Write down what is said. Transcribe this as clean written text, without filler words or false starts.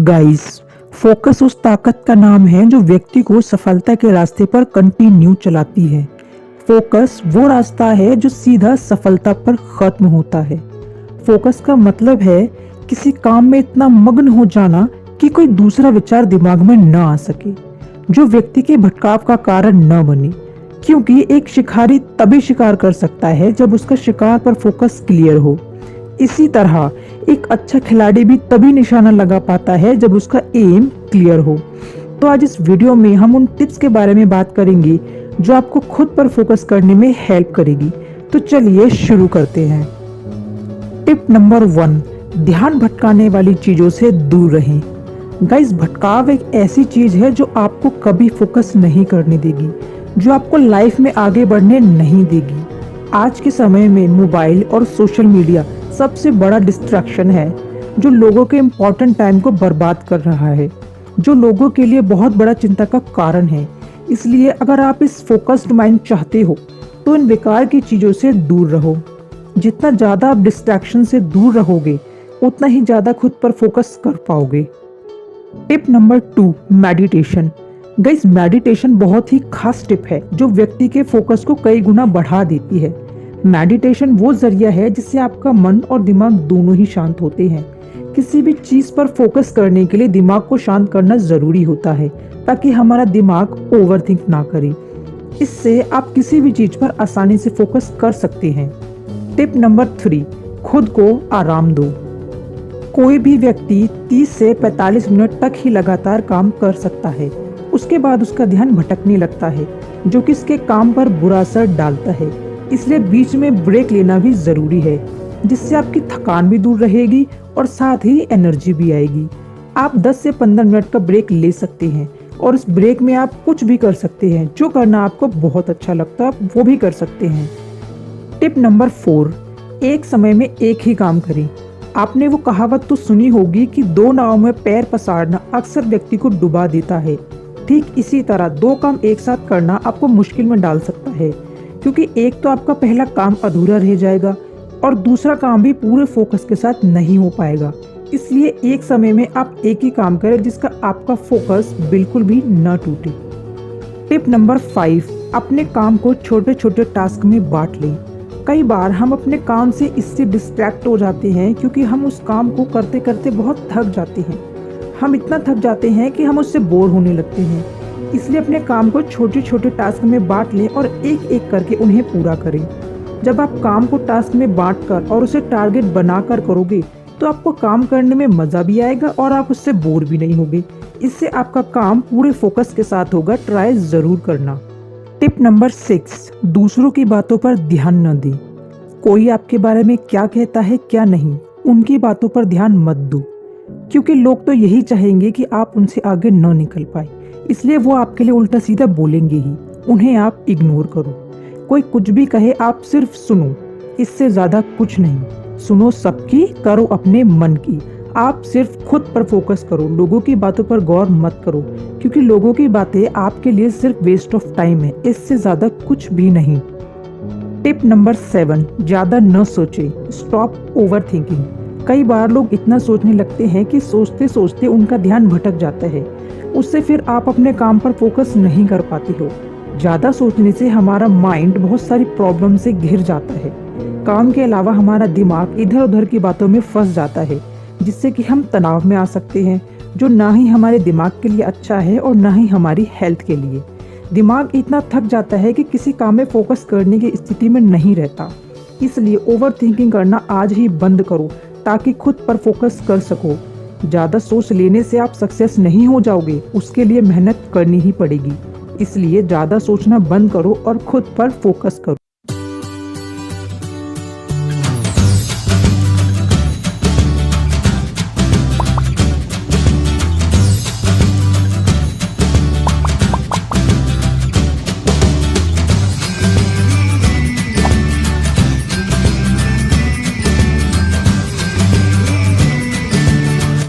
Guys, focus उस ताकत का नाम है जो व्यक्ति को सफलता के रास्ते पर कंटिन्यू चलाती है। फोकस वो रास्ता है जो सीधा सफलता पर खत्म होता है। फोकस का मतलब है किसी काम में इतना मग्न हो जाना कि कोई दूसरा विचार दिमाग में न आ सके, जो व्यक्ति के भटकाव का कारण न बने। क्योंकि एक शिकारी तभी शिकार कर सकता है जब उसका शिकार पर फोकस क्लियर हो। इसी तरह एक अच्छा खिलाड़ी भी तभी निशाना लगा पाता है जब उसका एम क्लियर हो। तो आज इस वीडियो में हम उन टिप्स के बारे में बात करेंगे जो आपको खुद पर फोकस करने में हेल्प करेगी। तो चलिए शुरू करते हैं। टिप नंबर 1, ध्यान भटकाने वाली चीजों से दूर रहें। गाइस, भटकाव एक ऐसी चीज है जो आपको कभी फोकस नहीं करने देगी, जो आपको लाइफ में आगे बढ़ने नहीं देगी। आज के समय में मोबाइल और सोशल मीडिया सबसे बड़ा डिस्ट्रैक्शन है जो लोगों के इम्पोर्टेंट टाइम को बर्बाद कर रहा है, जो लोगों के लिए बहुत बड़ा चिंता का कारण है। इसलिए अगर आप इस फोकस्ड माइंड चाहते हो तो इन बेकार की चीज़ों से दूर रहो। जितना ज़्यादा आप डिस्ट्रैक्शन से दूर रहोगे उतना ही ज़्यादा खुद पर फोकस कर पाओगे। Tip number 2, meditation. Guys, meditation बहुत ही खास टिप है जो व्यक्ति के फोकस को कई गुना बढ़ा देती है। मेडिटेशन वो जरिया है जिससे आपका मन और दिमाग दोनों ही शांत होते हैं। किसी भी चीज पर फोकस करने के लिए दिमाग को शांत करना जरूरी होता है ताकि हमारा दिमाग ओवरथिंक ना करे। इससे आप किसी भी चीज पर आसानी से फोकस कर सकते हैं। टिप नंबर 3, खुद को आराम दो। कोई भी व्यक्ति 30 से 45 मिनट तक ही लगातार काम कर सकता है, उसके बाद उसका ध्यान भटकने लगता है जो कि इसके काम पर बुरा असर डालता है। इसलिए बीच में ब्रेक लेना भी जरूरी है, जिससे आपकी थकान भी दूर रहेगी और साथ ही एनर्जी भी आएगी। आप 10 से 15 मिनट का ब्रेक ले सकते हैं और इस ब्रेक में आप कुछ भी कर सकते हैं। जो करना आपको बहुत अच्छा लगता है आप वो भी कर सकते हैं। टिप नंबर 4, एक समय में एक ही काम करें। आपने वो कहावत तो सुनी होगी कि 2 नाव में पैर पसारना अक्सर व्यक्ति को डुबा देता है। ठीक इसी तरह 2 काम एक साथ करना आपको मुश्किल में डाल सकता है, क्योंकि एक तो आपका पहला काम अधूरा रह जाएगा और दूसरा काम भी पूरे फोकस के साथ नहीं हो पाएगा। इसलिए एक समय में आप एक ही काम करें जिसका आपका फोकस बिल्कुल भी न टूटे। टिप नंबर 5, अपने काम को छोटे छोटे टास्क में बांट लें। कई बार हम अपने काम से इससे डिस्ट्रैक्ट हो जाते हैं क्योंकि हम उस काम को करते करते बहुत थक जाते हैं। हम इतना थक जाते हैं कि हम उससे बोर होने लगते हैं। इसलिए अपने काम को छोटे छोटे टास्क में बांट लें और एक एक करके उन्हें पूरा करें। जब आप काम को टास्क में बांटकर और उसे टारगेट बनाकर करोगे तो आपको काम करने में मज़ा भी आएगा और आप उससे बोर भी नहीं होगे। इससे आपका काम पूरे फोकस के साथ होगा। ट्राई ज़रूर करना। टिप नंबर 6, दूसरों की बातों पर ध्यान न दें। कोई आपके बारे में क्या कहता है क्या नहीं, उनकी बातों पर ध्यान मत दो, क्योंकि लोग तो यही चाहेंगे कि आप उनसे आगे न निकल पाए। इसलिए वो आपके लिए उल्टा सीधा बोलेंगे ही। उन्हें आप इग्नोर करो। कोई कुछ भी कहे आप सिर्फ सुनो, इससे ज़्यादा कुछ नहीं। सुनो सबकी, करो अपने मन की। आप सिर्फ खुद पर फोकस करो, लोगों की बातों पर गौर मत करो, क्योंकि लोगों की बातें आपके लिए सिर्फ वेस्ट ऑफ टाइम है, इससे ज़्यादा कुछ भी नहीं। टिप नंबर 7, ज़्यादा न सोचें। Stop over thinking. कई बार लोग इतना सोचने लगते हैं कि सोचते सोचते उनका ध्यान भटक जाता है। उससे फिर आप अपने काम पर फोकस नहीं कर पाते हो। ज़्यादा सोचने से हमारा माइंड बहुत सारी प्रॉब्लम से घिर जाता है। काम के अलावा हमारा दिमाग इधर उधर की बातों में फंस जाता है, जिससे कि हम तनाव में आ सकते हैं, जो ना ही हमारे दिमाग के लिए अच्छा है और ना ही हमारी हेल्थ के लिए। दिमाग इतना थक जाता है कि किसी काम में फोकस करने की स्थिति में नहीं रहता। इसलिए ओवर थिंकिंग करना आज ही बंद करो ताकि खुद पर फोकस कर सको। ज़्यादा सोच लेने से आप सक्सेस नहीं हो जाओगे, उसके लिए मेहनत करनी ही पड़ेगी। इसलिए ज़्यादा सोचना बंद करो और खुद पर फोकस करो।